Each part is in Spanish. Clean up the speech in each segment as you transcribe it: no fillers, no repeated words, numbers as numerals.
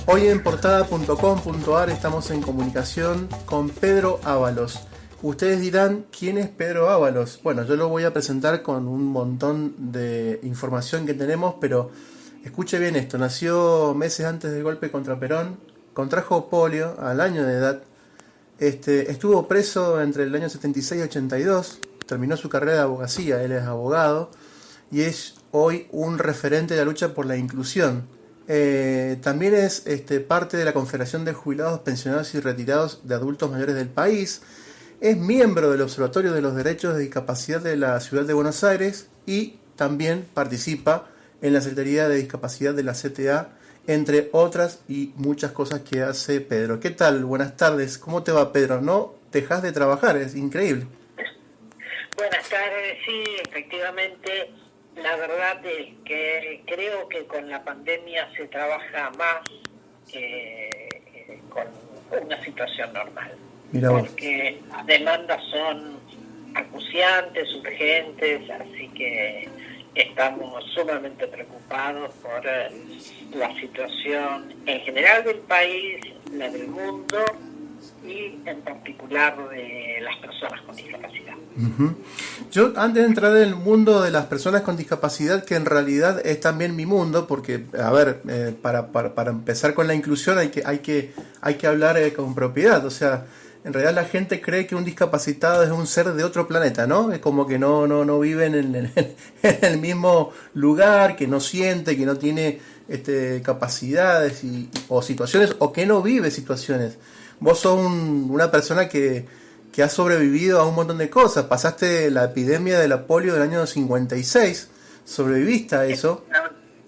Hoy en portada.com.ar estamos en comunicación con Pedro Ábalos. Ustedes dirán, ¿quién es Pedro Ábalos? Bueno, yo lo voy a presentar con un montón de información que tenemos, pero escuche bien esto. Nació meses antes del golpe contra Perón, contrajo polio al año de edad, estuvo preso entre el año 76 y 82, terminó su carrera de abogacía, él es abogado, y es hoy un referente de la lucha por la inclusión. También es parte de la Confederación de Jubilados, Pensionados y Retirados de Adultos Mayores del país. Es miembro del Observatorio de los Derechos de Discapacidad de la Ciudad de Buenos Aires y también participa en la Secretaría de Discapacidad de la CTA, entre otras y muchas cosas que hace Pedro. ¿Qué tal? Buenas tardes. ¿Cómo te va, Pedro? No dejas de trabajar, es increíble. Buenas tardes, sí, efectivamente, la verdad es que creo que con la pandemia se trabaja más que con una situación normal, Mira vos. porque las demandas son acuciantes, urgentes, así que estamos sumamente preocupados por la situación en general del país, la del mundo y en particular de las personas con discapacidad. Uh-huh. Yo, antes de entrar en el mundo de las personas con discapacidad, que en realidad es también mi mundo, porque, a ver, para empezar con la inclusión hay que hablar con propiedad. O sea, en realidad la gente cree que un discapacitado es un ser de otro planeta, ¿no? Es como que no vive en el mismo lugar, que no siente, que no tiene capacidades o situaciones, o que no vive situaciones. Vos sos una persona que ha sobrevivido a un montón de cosas. Pasaste la epidemia de la polio del año 56, sobreviviste a eso,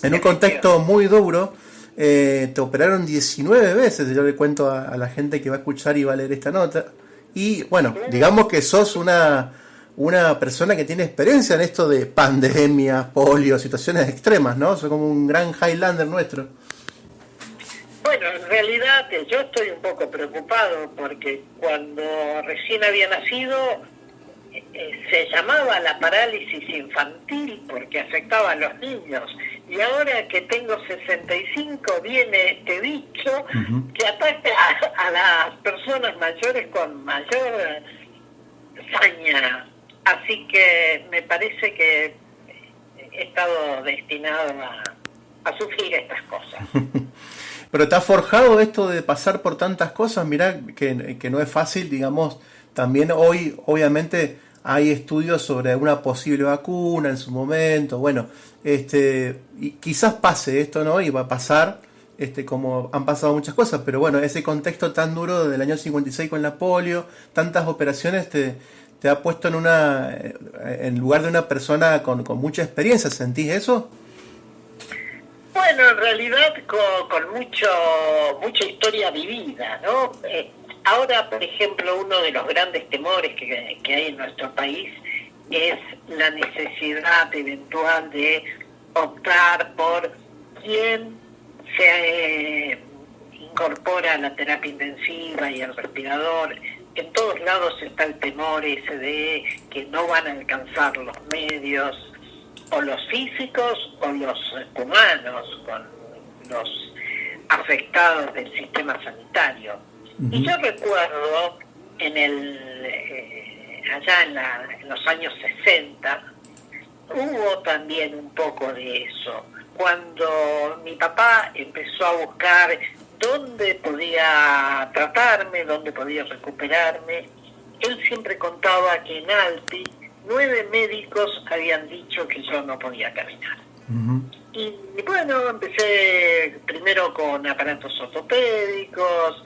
en un contexto muy duro. Te operaron 19 veces, yo le cuento a la gente que va a escuchar y va a leer esta nota. Y bueno, digamos que sos una persona que tiene experiencia en esto de pandemia, polio, situaciones extremas, ¿no? Sos como un gran Highlander nuestro. Bueno, en realidad yo estoy un poco preocupado porque cuando recién había nacido se llamaba la parálisis infantil porque afectaba a los niños, y ahora que tengo 65 viene este bicho que ataca a las personas mayores con mayor saña, así que me parece que he estado destinado a sufrir estas cosas. Pero te ha forjado esto de pasar por tantas cosas. Mirá que no es fácil, digamos. También hoy, obviamente, hay estudios sobre una posible vacuna en su momento. Bueno, y quizás pase esto, ¿no? Y va a pasar, como han pasado muchas cosas. Pero bueno, ese contexto tan duro del año 56 con la polio, tantas operaciones, te ha puesto en lugar de una persona con mucha experiencia. ¿Sentís eso? Bueno, en realidad con mucha historia vivida, ¿no? Ahora, por ejemplo, uno de los grandes temores que hay en nuestro país es la necesidad eventual de optar por quién se incorpora a la terapia intensiva y al respirador. En todos lados está el temor ese de que no van a alcanzar los medios, o los físicos o los humanos, con los afectados del sistema sanitario. Uh-huh. Y yo recuerdo allá en los años 60 hubo también un poco de eso, cuando mi papá empezó a buscar dónde podía tratarme, dónde podía recuperarme. Él siempre contaba que en Alpi 9 médicos habían dicho que yo no podía caminar. Uh-huh. Y bueno, empecé primero con aparatos ortopédicos,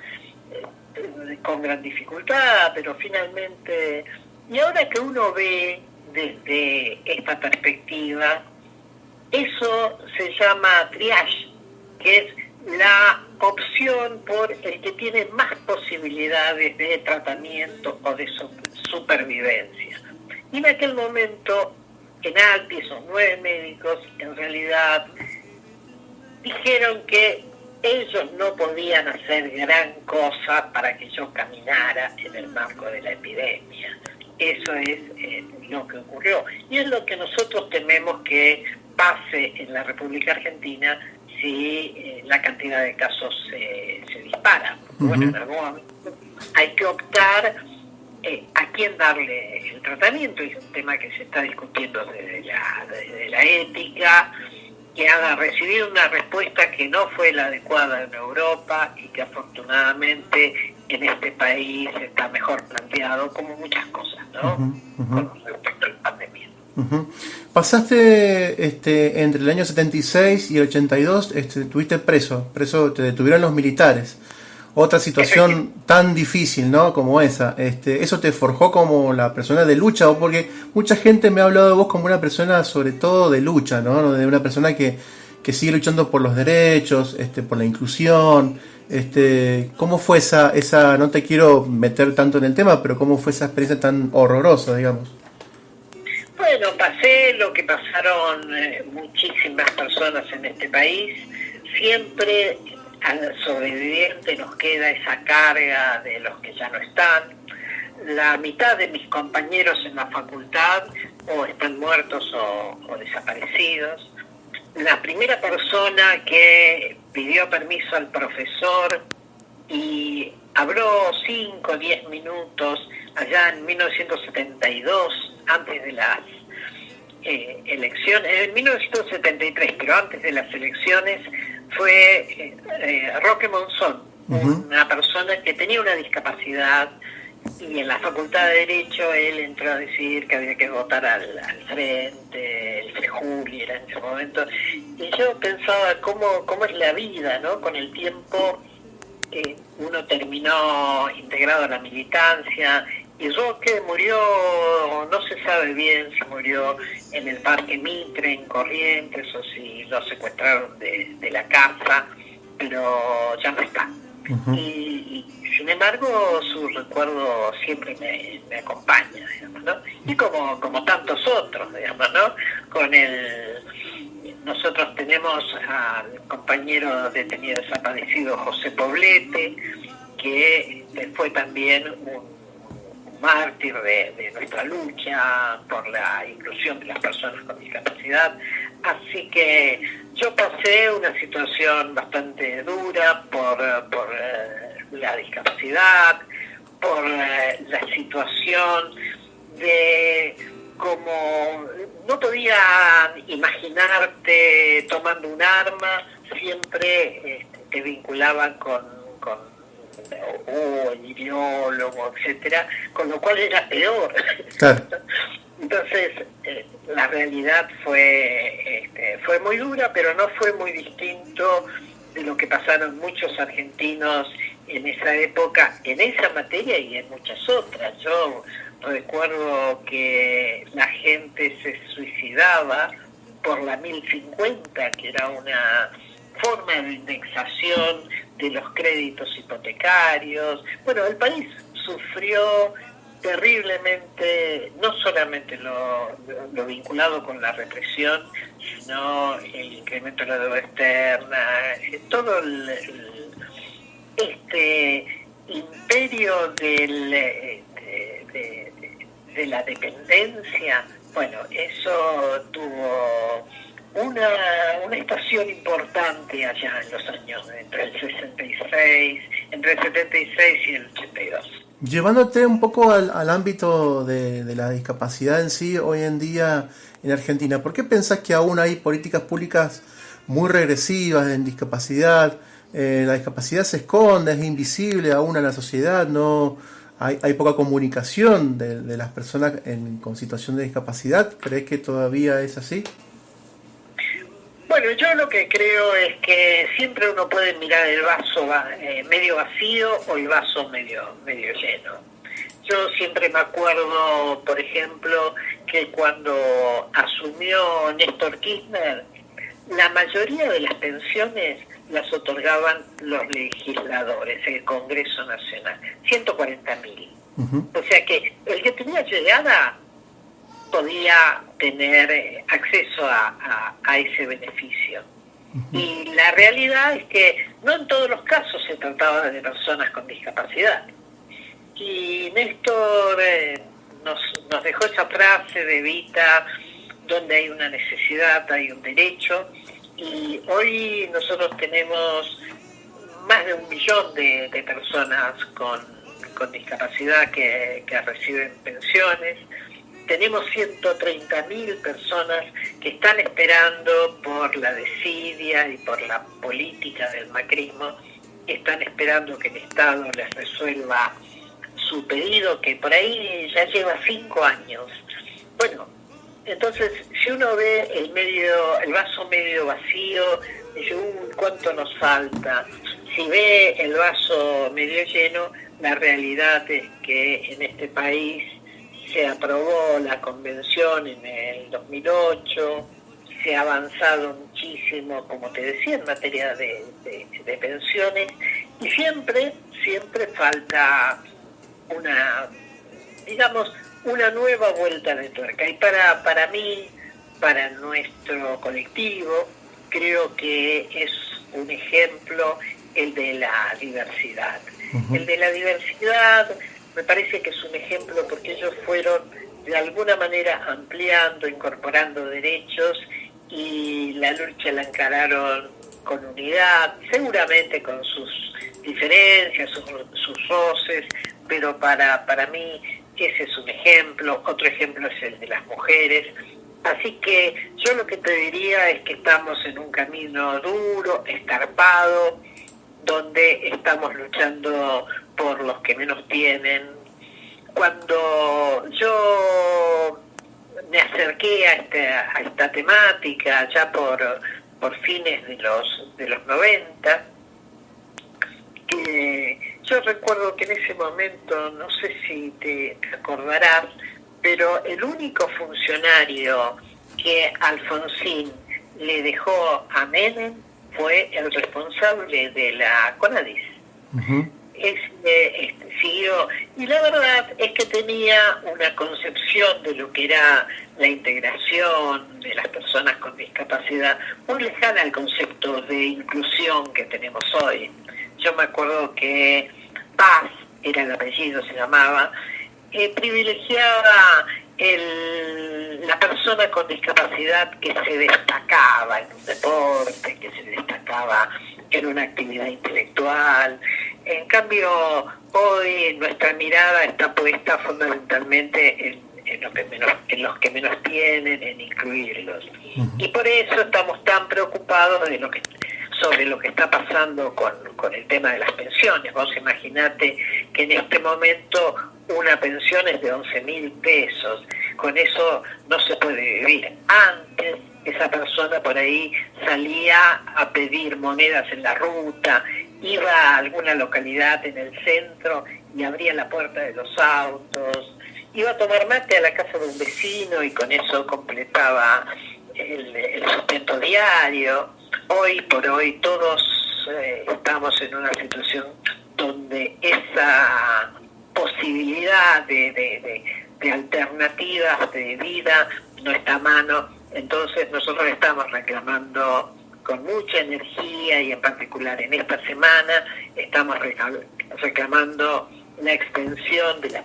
con gran dificultad, pero finalmente... Y ahora que uno ve desde esta perspectiva, eso se llama triage, que es la opción por el que tiene más posibilidades de tratamiento o de supervivencia. Y en aquel momento, en Alpi, esos 9 médicos, en realidad, dijeron que ellos no podían hacer gran cosa para que yo caminara en el marco de la epidemia. Eso es lo que ocurrió. Y es lo que nosotros tememos que pase en la República Argentina si la cantidad de casos se dispara. Bueno, en algún momento hay que optar a quién darle el tratamiento, y es un tema que se está discutiendo desde la ética, que haga recibir una respuesta que no fue la adecuada en Europa y que afortunadamente en este país está mejor planteado, como muchas cosas, ¿no? Con respecto a la pandemia. Pasaste entre el año 76 y el 82, estuviste preso, te detuvieron los militares. Otra situación tan difícil, ¿no? Como esa. ¿Eso te forjó como la persona de lucha? O porque mucha gente me ha hablado de vos como una persona sobre todo de lucha, ¿no? De una persona que sigue luchando por los derechos, por la inclusión. ¿Cómo fue esa, no te quiero meter tanto en el tema, pero cómo fue esa experiencia tan horrorosa, digamos? Bueno, pasé lo que pasaron muchísimas personas en este país. Siempre al sobreviviente nos queda esa carga de los que ya no están. La mitad de mis compañeros en la facultad o están muertos o desaparecidos. La primera persona que pidió permiso al profesor y habló 5 o 10 minutos allá en 1972, antes de las elecciones, en 1973, pero antes de las elecciones, fue Roque Monzón, una persona que tenía una discapacidad, y en la Facultad de Derecho él entró a decir que había que votar al frente, el Frejuli era en ese momento, y yo pensaba cómo es la vida, ¿no? Con el tiempo uno terminó integrado a la militancia, y Roque murió, no se sabe bien si murió en el Parque Mitre, en Corrientes, o si lo secuestraron de la casa, pero ya no está. Y sin embargo su recuerdo siempre me acompaña, digamos, ¿no? Y como tantos otros, digamos, ¿no? Nosotros tenemos al compañero detenido desaparecido José Poblete, que fue también un mártir de nuestra lucha por la inclusión de las personas con discapacidad. Así que yo pasé una situación bastante dura por la discapacidad, por la situación de cómo no podía imaginarte tomando un arma, siempre te vinculaban con el ideólogo, etcétera, con lo cual era peor. Claro. Entonces, la realidad fue muy dura, pero no fue muy distinto de lo que pasaron muchos argentinos en esa época, en esa materia y en muchas otras. Yo recuerdo que la gente se suicidaba por la 1050, que era una forma de indexación de los créditos hipotecarios. Bueno, el país sufrió terriblemente, no solamente lo vinculado con la represión, sino el incremento de la deuda externa, todo este imperio de la dependencia. Bueno, eso tuvo una estación importante allá en los años entre el 76 y el 82. Llevándote un poco al ámbito de la discapacidad en sí, hoy en día en Argentina, ¿por qué pensás que aún hay políticas públicas muy regresivas en discapacidad? La discapacidad se esconde, es invisible aún a la sociedad, no hay poca comunicación de las personas con situación de discapacidad. ¿Crees que todavía es así? Bueno, yo lo que creo es que siempre uno puede mirar el vaso medio vacío o el vaso medio lleno. Yo siempre me acuerdo, por ejemplo, que cuando asumió Néstor Kirchner, la mayoría de las pensiones las otorgaban los legisladores, el Congreso Nacional, 140.000. O sea que el que tenía llegada podía tener acceso a ese beneficio. Y la realidad es que no en todos los casos se trataba de personas con discapacidad. Y Néstor nos dejó esa frase de Evita: donde hay una necesidad hay un derecho, y hoy nosotros tenemos más de 1 millón de personas con discapacidad que reciben pensiones. Tenemos 130.000 personas que están esperando por la desidia y por la política del macrismo, que están esperando que el Estado les resuelva su pedido, que por ahí ya lleva 5 años. Bueno, entonces, si uno ve el vaso medio vacío, dice, ¿cuánto nos falta? Si ve el vaso medio lleno, la realidad es que en este país se aprobó la convención en el 2008, se ha avanzado muchísimo, como te decía, en materia de pensiones, y siempre falta una nueva vuelta de tuerca. Y para mí, para nuestro colectivo, creo que es un ejemplo el de la diversidad. Uh-huh. El de la diversidad me parece que es un ejemplo porque ellos fueron de alguna manera ampliando, incorporando derechos, y la lucha la encararon con unidad, seguramente con sus diferencias, sus roces, pero para mí ese es un ejemplo. Otro ejemplo es el de las mujeres. Así que yo lo que te diría es que estamos en un camino duro, escarpado, donde estamos luchando por los que menos tienen. Cuando yo me acerqué a esta temática ya por fines de los 90, yo recuerdo que en ese momento, no sé si te acordarás, pero el único funcionario que Alfonsín le dejó a Menem fue el responsable de la CONADIS. Uh-huh. Siguió, y la verdad es que tenía una concepción de lo que era la integración de las personas con discapacidad muy lejana al concepto de inclusión que tenemos hoy. Yo me acuerdo que Paz, era el apellido, se llamaba, privilegiaba la persona con discapacidad que se destacaba en un deporte, que se destacaba en una actividad intelectual. En cambio, hoy nuestra mirada está puesta fundamentalmente en los que menos tienen, en incluirlos. Uh-huh. Y por eso estamos tan preocupados sobre lo que está pasando con el tema de las pensiones. Vos imaginate que en este momento una pensión es de 11.000 pesos. Con eso no se puede vivir. Antes esa persona por ahí salía a pedir monedas en la ruta, iba a alguna localidad en el centro y abría la puerta de los autos, iba a tomar mate a la casa de un vecino y con eso completaba el sustento diario. Hoy por hoy todos estamos en una situación donde esa posibilidad de alternativas de vida no está a mano. Entonces nosotros estamos reclamando con mucha energía, y en particular en esta semana estamos reclamando la extensión de la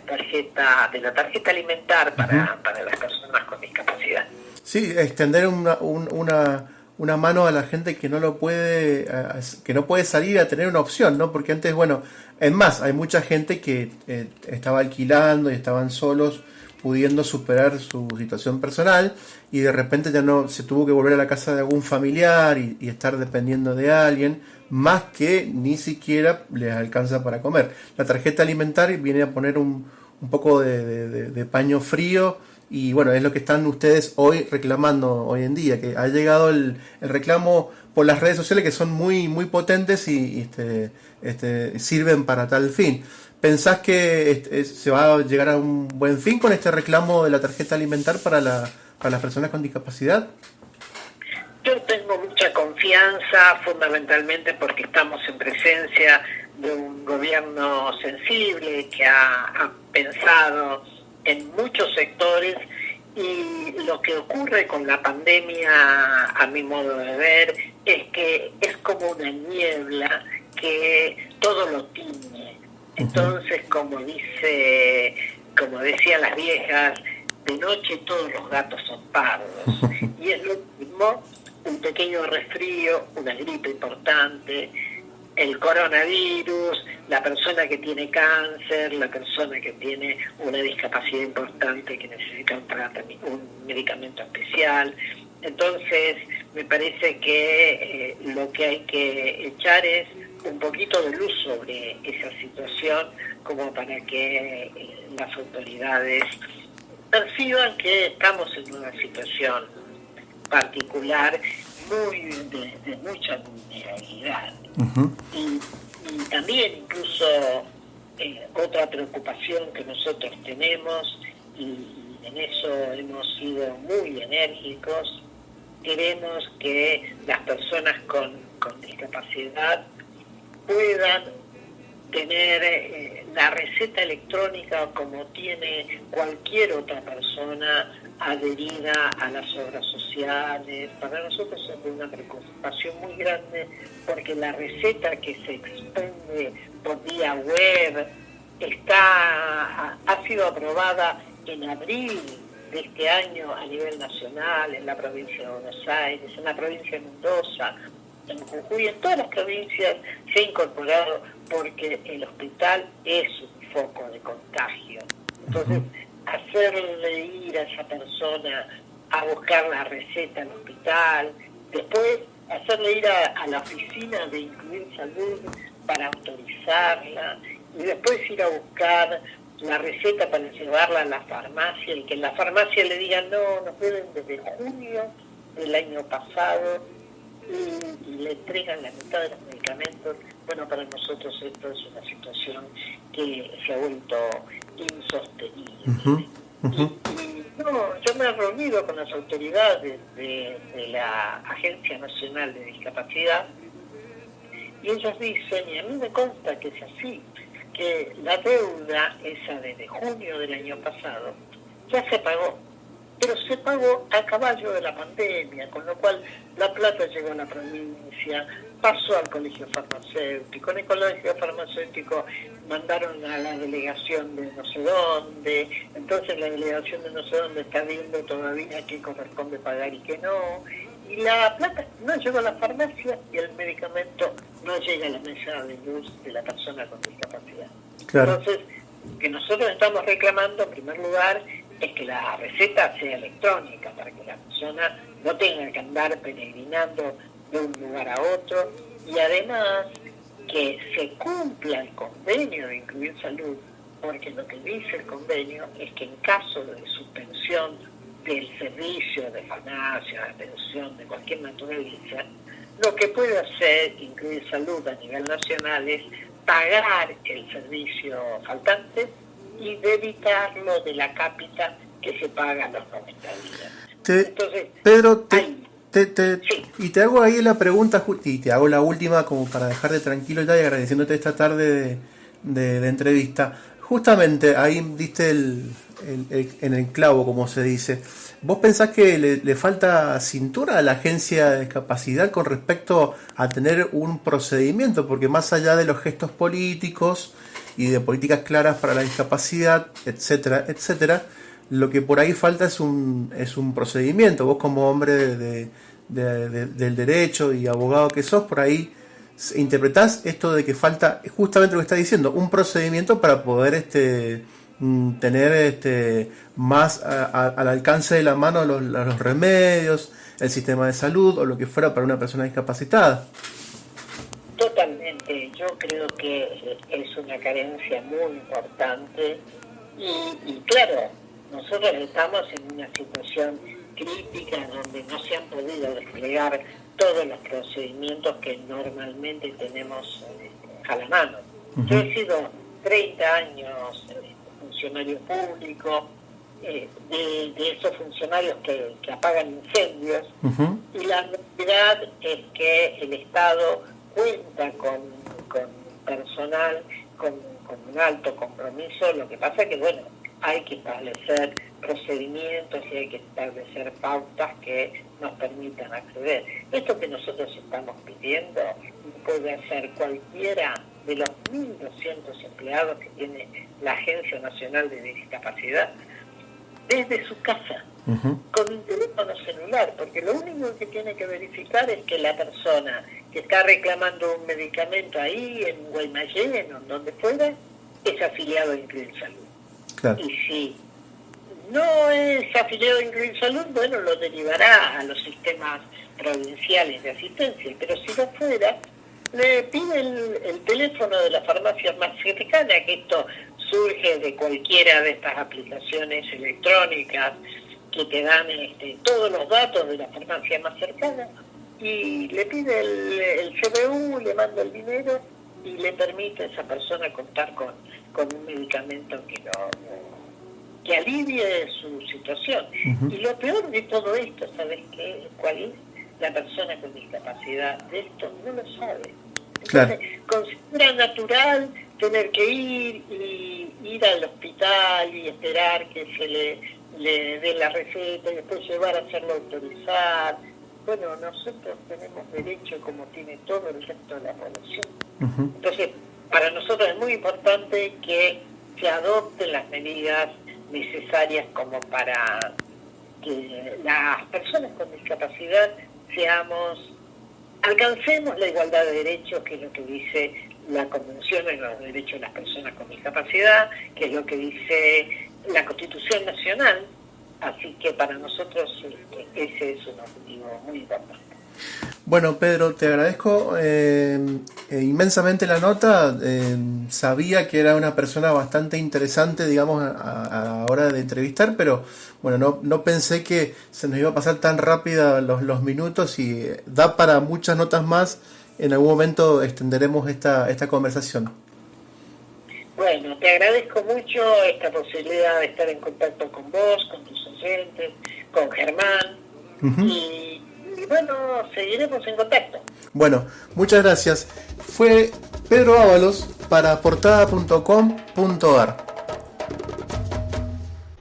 tarjeta alimentar para las personas con discapacidad. Sí, extender una mano a la gente que no puede salir a tener una opción, ¿no? Porque antes, bueno, es más, hay mucha gente que estaba alquilando y estaban solos, pudiendo superar su situación personal, y de repente ya no se tuvo que volver a la casa de algún familiar y estar dependiendo de alguien, más que ni siquiera les alcanza para comer. La tarjeta alimentaria viene a poner un poco de paño frío, y bueno, es lo que están ustedes hoy reclamando hoy en día, que ha llegado el reclamo por las redes sociales, que son muy muy potentes y sirven para tal fin. ¿Pensás que se va a llegar a un buen fin con este reclamo de la tarjeta alimentar para las personas con discapacidad? Yo tengo mucha confianza, fundamentalmente porque estamos en presencia de un gobierno sensible que ha pensado en muchos sectores, y lo que ocurre con la pandemia, a mi modo de ver, es que es como una niebla que todo lo tiñe. Entonces, como decían las viejas, de noche todos los gatos son pardos. Y es lo mismo un pequeño resfrío, una gripe importante, el coronavirus, la persona que tiene cáncer, la persona que tiene una discapacidad importante que necesita un medicamento especial. Entonces, me parece que lo que hay que echar es un poquito de luz sobre esa situación, como para que las autoridades perciban que estamos en una situación particular de mucha vulnerabilidad. Uh-huh. Y también incluso otra preocupación que nosotros tenemos, y en eso hemos sido muy enérgicos, queremos que las personas con discapacidad puedan tener la receta electrónica como tiene cualquier otra persona adherida a las obras sociales. Para nosotros es una preocupación muy grande, porque la receta que se expende por vía web ha sido aprobada en abril de este año a nivel nacional, en la provincia de Buenos Aires, en la provincia de Mendoza, en Jujuy, en todas las provincias se ha incorporado, porque el hospital es un foco de contagio. Entonces, hacerle ir a esa persona a buscar la receta al hospital, después hacerle ir a la oficina de Incluir Salud para autorizarla, y después ir a buscar la receta para llevarla a la farmacia, y que en la farmacia le digan no, nos deben desde junio del año pasado, y le entregan la mitad de los medicamentos. Bueno, para nosotros esto es una situación que se ha vuelto insostenible. Uh-huh. Uh-huh. Y no, yo me he reunido con las autoridades de la Agencia Nacional de Discapacidad, y ellos dicen, y a mí me consta que es así, que la deuda esa desde junio del año pasado ya se pagó, pero se pagó a caballo de la pandemia, con lo cual la plata llegó a la provincia, pasó al colegio farmacéutico, en el colegio farmacéutico mandaron a la delegación de no sé dónde, entonces la delegación de no sé dónde está viendo todavía qué corresponde pagar y qué no, y la plata no llegó a la farmacia, y el medicamento no llega a la mesa de luz de la persona con discapacidad. Claro. Entonces, que nosotros estamos reclamando, en primer lugar, es que la receta sea electrónica, para que la persona no tenga que andar peregrinando de un lugar a otro, y además que se cumpla el convenio de Incluir Salud, porque lo que dice el convenio es que en caso de suspensión del servicio de farmacia, de atención de cualquier naturaleza, lo que puede hacer Incluir Salud a nivel nacional es pagar el servicio faltante y debitarlo de la cápita que se paga a los 90 días. Entonces, Pedro, sí. y te hago ahí la pregunta, y te hago la última como para dejarte tranquilo ya, y agradeciéndote esta tarde de entrevista. Justamente ahí diste en el clavo, como se dice. ¿Vos pensás que le falta cintura a la agencia de discapacidad con respecto a tener un procedimiento? Porque más allá de los gestos políticos y de políticas claras para la discapacidad, etcétera, etcétera, lo que por ahí falta es un procedimiento. Vos, como hombre del derecho y abogado que sos, por ahí interpretás esto de que falta justamente lo que estás diciendo, un procedimiento para poder tener más al alcance de la mano los remedios, el sistema de salud o lo que fuera para una persona discapacitada. Totalmente, yo creo que es una carencia muy importante, y claro, nosotros estamos en una situación crítica donde no se han podido desplegar todos los procedimientos que normalmente tenemos a la mano. Uh-huh. Yo he sido 30 años funcionario público, de esos funcionarios que apagan incendios, uh-huh. Y la realidad es que el Estado cuenta con personal con un alto compromiso. Lo que pasa es que, bueno, hay que establecer procedimientos y hay que establecer pautas que nos permitan acceder. Esto que nosotros estamos pidiendo puede hacer cualquiera de los 1.200 empleados que tiene la Agencia Nacional de Discapacidad, desde su casa, con un teléfono celular, porque lo único que tiene que verificar es que la persona que está reclamando un medicamento ahí, en Guaymallén o en donde fuera, es afiliado a Incluir Salud. Claro. Y si no es afiliado a Incluir Salud, bueno, lo derivará a los sistemas provinciales de asistencia, pero si no fuera, le pide el teléfono de la farmacia más cercana, que esto surge de cualquiera de estas aplicaciones electrónicas que te dan todos los datos de la farmacia más cercana, y le pide el CBU, le manda el dinero y le permite a esa persona contar con un medicamento que alivie su situación. Y lo peor de todo esto, ¿sabes qué? ¿Cuál es? La persona con discapacidad de esto no lo sabe. Entonces, considera natural tener que ir al hospital y esperar que se le dé la receta y después llevar a hacerlo autorizar. Bueno, nosotros tenemos derecho como tiene todo el resto de la población. Entonces, para nosotros es muy importante que se adopten las medidas necesarias como para que las personas con discapacidad alcancemos la igualdad de derechos, que es lo que dice la Convención de los Derechos de las Personas con Discapacidad, que es lo que dice la Constitución Nacional. Así que para nosotros ese es un objetivo muy importante. Bueno, Pedro, te agradezco inmensamente la nota. Sabía que era una persona bastante interesante, digamos, a la hora de entrevistar, pero bueno, no pensé que se nos iba a pasar tan rápido los minutos, y da para muchas notas más. En algún momento extenderemos esta conversación. Bueno, te agradezco mucho esta posibilidad de estar en contacto con vos, con tus oyentes, con Germán, y bueno, seguiremos en contacto. Bueno, muchas gracias. Fue Pedro Ábalos para portada.com.ar.